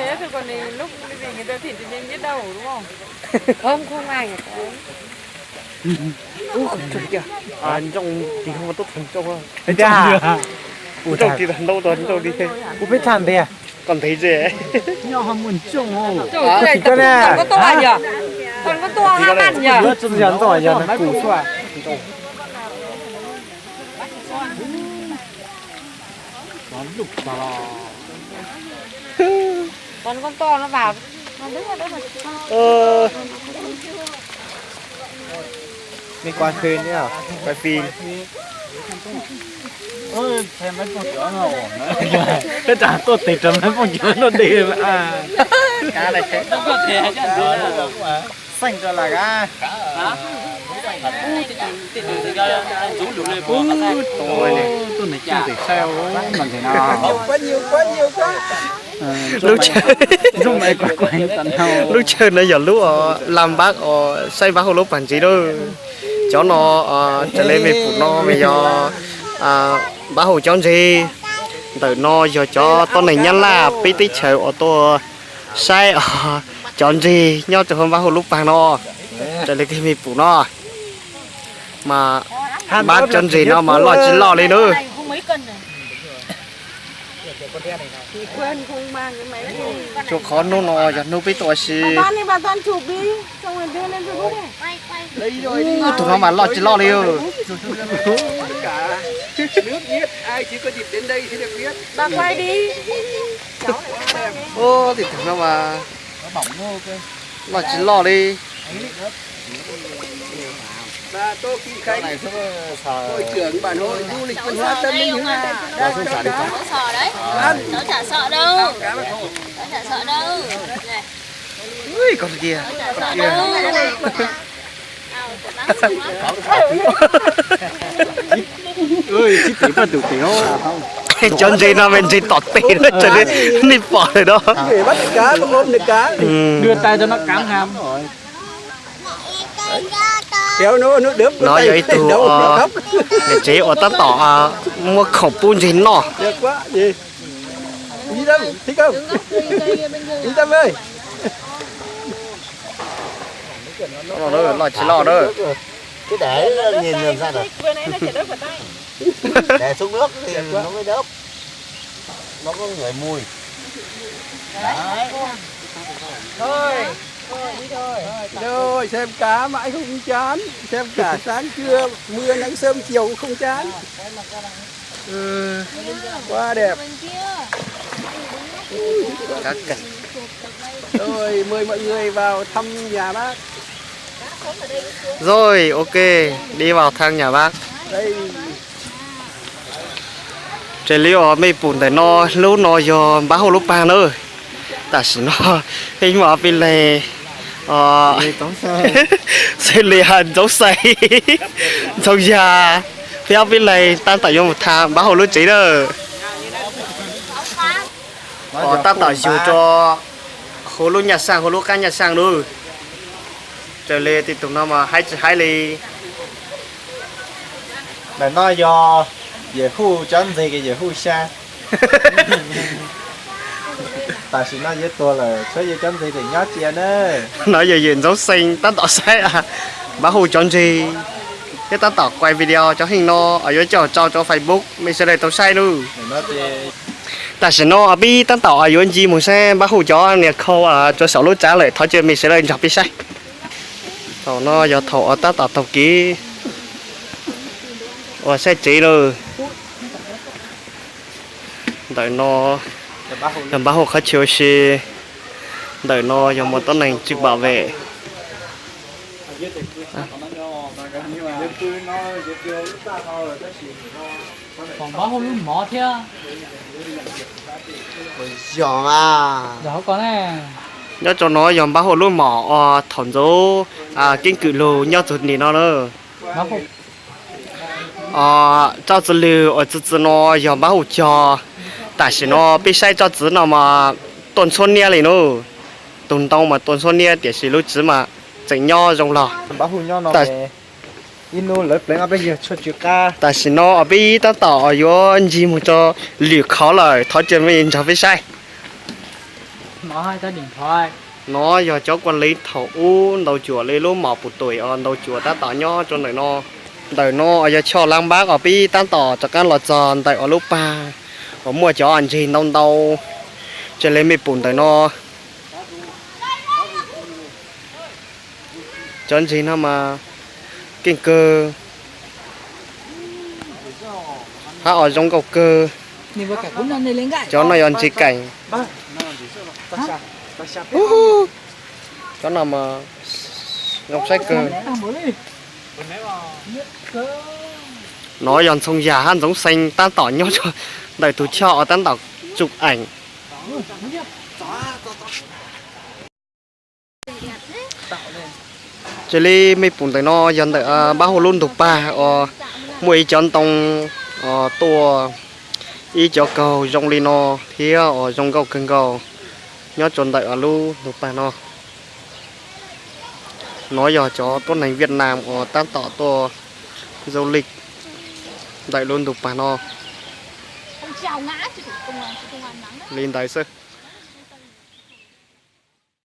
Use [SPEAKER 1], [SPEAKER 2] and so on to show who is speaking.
[SPEAKER 1] thế thôi còn thì lúc gì người ta thịt thì nên biết đâu đúng không? Không ai cả.
[SPEAKER 2] không trông kìa. Trong thì không có tốt thành trông không?
[SPEAKER 3] Thấy chưa?
[SPEAKER 2] Trông thì thành đâu tuần trông đi.
[SPEAKER 3] Cô biết thằng thế à?
[SPEAKER 2] Còn thấy dễ.
[SPEAKER 3] Nhau ham muốn trông không?
[SPEAKER 1] Trời ơi,
[SPEAKER 3] con
[SPEAKER 1] này có to nhỉ? Còn có to ham ăn nhỉ?
[SPEAKER 3] Bữa trông dán tỏi giờ nó củ xoài.
[SPEAKER 1] Còn con to nó vào nó đứng ở đó mà.
[SPEAKER 3] Mình quay phim nhá.
[SPEAKER 2] Quay phim.
[SPEAKER 3] Ôi, xem mấy con chó nó ổn đấy. Cái trả tôi tịch cho mấy con chó nó đi mà.
[SPEAKER 2] Cá này thế.
[SPEAKER 3] Không có thể chứ. Xanh cho là cá. Tôi này chưa thể sao làm thế nào. Quá nhiều quá.
[SPEAKER 2] Lúc chơi
[SPEAKER 3] Lúc này quá tận hậu.
[SPEAKER 2] lúc chơi nó giờ lúc làm bác xây bác hồi lúc bản chí đó cho nó trở lên về phụ nó bây giờ bác hồ chọn gì từ nó giờ cho tôi này nhắn là pt chờ ở tôi sai chọn gì nhau từ hôm bác hồ lúc bằng nó trở lên cái về phụ nó mà bác chọn gì nó mà lo chỉ lo lên nữa
[SPEAKER 1] Quên không mang cái máy đi.
[SPEAKER 2] cho khó nó giờ nó biết tôi xí
[SPEAKER 1] Bà toàn chụp đi, xong rồi đưa lên Facebook này.
[SPEAKER 2] lấy rồi đi tụi nó mà lo chỉ lo lên
[SPEAKER 4] Nước biết ai chỉ có dịp đến đây thì được biết.
[SPEAKER 1] Bà quay đi.
[SPEAKER 2] ô thì tụi nó mà lo chỉ lo đi
[SPEAKER 4] Bà Tô Kim Khánh, hội trưởng bản hội du lịch văn hóa Tâm Linh Hưng Hà.
[SPEAKER 5] Đỡ sợ đấy. Đỡ chả sợ đâu. Đỡ chả sợ đâu. Này.
[SPEAKER 2] ui con kia
[SPEAKER 5] Đỡ chả sợ đâu.
[SPEAKER 3] Ơi, chỉ tí mà đủ tiểu.
[SPEAKER 2] chọn gì nó mình chỉ tọt tê đó cho nên đi bỏ rồi đó
[SPEAKER 4] Để bắt được cá, có ôm được cá.
[SPEAKER 3] Đưa tay cho nó cắn ham rồi.
[SPEAKER 4] Kéo nó đớp
[SPEAKER 2] nó vậy từ để chế ở ta tỏ mua khẩu bún gì nó
[SPEAKER 4] được quá gì. Đi đâu, thích không? Đi tâm ơi.
[SPEAKER 2] nó lo chỉ lo đó
[SPEAKER 6] Cứ để nhìn làm sao được.
[SPEAKER 1] Vừa nãy nó chỉ đớp vào tay.
[SPEAKER 6] Để xuống nước thì nó mới đớp. Nó có người mùi. Đấy.
[SPEAKER 1] Thôi, đi thôi.
[SPEAKER 4] Rồi xem cá mãi không chán, xem cả sáng trưa mưa nắng sớm chiều cũng không chán. Quá đẹp.
[SPEAKER 2] các cảnh
[SPEAKER 4] Rồi mời mọi người vào thăm nhà bác.
[SPEAKER 2] rồi ok đi vào thang nhà bác
[SPEAKER 4] Đây.
[SPEAKER 2] chế liu mấy bún để nó lúc nó giờ bác hồ lúc ba nữa ta chỉ nó hình mà bên này xây liền giống xây giống già phía bên này ta tại dùng một thang bác hồ lúc chỉ đó ta tạo dù cho hồ lúc nhà sang hồ lúc cá nhà sang luôn trở lên thì tụi nó mà hai lì
[SPEAKER 6] Để nó do về khu chọn gì cái về khu xa. Tại vì nó với tôi là số về chọn gì thì nhớ chia nữa.
[SPEAKER 2] nói về diện dấu xanh ta tạo sai à bác hồ chọn gì cái ta tạo quay video cho hình nó ở dưới cho Facebook mình sẽ để tao sai luôn
[SPEAKER 6] Để nó chia.
[SPEAKER 2] ta sẽ nó ở bi ta tạo ở dưới gì muốn xem bác hồ cho nè khâu cho sáu lúa trả lại thôi chứ mình sẽ lên chọc đi sai tao nó giờ thọ ta tạo tàu ký xe chỉ rồi đợi nó làm bác hồ khách chiếu xe đợi nó giờ một tấn này trực bảo vệ
[SPEAKER 3] Còn bác hôm lúc mỏ thế.
[SPEAKER 6] Giòn à.
[SPEAKER 3] Đó có này.
[SPEAKER 2] nhớ cho nó dòng bác hồ luôn mỏ thỏng dấu kinh cự lù nhớ tụt nỉ nó nữa
[SPEAKER 3] Bác hôm.
[SPEAKER 2] cho tụi liu ở tụi nó dòng bác hồ cho tại vì nó bị sai cho tụi nó mà tuần xuân nia này nữa tuần đông mà tuần xuân nia để xí lúc chứ mà chỉnh nho rong lò
[SPEAKER 6] Bác hù nhau nó
[SPEAKER 2] Tại-
[SPEAKER 6] về. Inu lấy lên ở bây giờ cho chữ ca.
[SPEAKER 2] tại vì nó ở bi ta tỏ ở vô anh gì mà cho liu khó lời thôi chứ mình cho bị sai
[SPEAKER 3] Nó hai ta điện thoại.
[SPEAKER 2] Nó giờ cho quản lý thầu u đầu chùa lấy lúa mọc 1 tuổi đầu chùa ta tỏ nhỏ cho đời nó giờ cho lang bác ở pi tan tỏ cho các lọt giòn tại ở lúc pa ở mua cho ăn gì nông đâu cho lên mì bùn đời nó cho ăn gì nó mà kinh cơ ha ở trong cầu cơ
[SPEAKER 3] Nhìn vào cả cuốn ăn này lên gãi.
[SPEAKER 2] cho nó ăn gì cảnh cho nó mà ngọc sách cơ nó dọn sông già hắn giống xanh tan tỏ nhau cho đẩy túi trọ tan tỏ chụp ảnh chỉ li mấy bún tới nó dọn tới bao hồ luôn thuộc ba mỗi chọn tông tua ý cho cầu trong li nó thì ở trong cầu cưng cầu nhớ chọn tới ở lu thuộc ba nó giờ cho tốt ngành Việt Nam ở tan tỏ tua du lịch đại luôn thuộc ba nó lên đại sư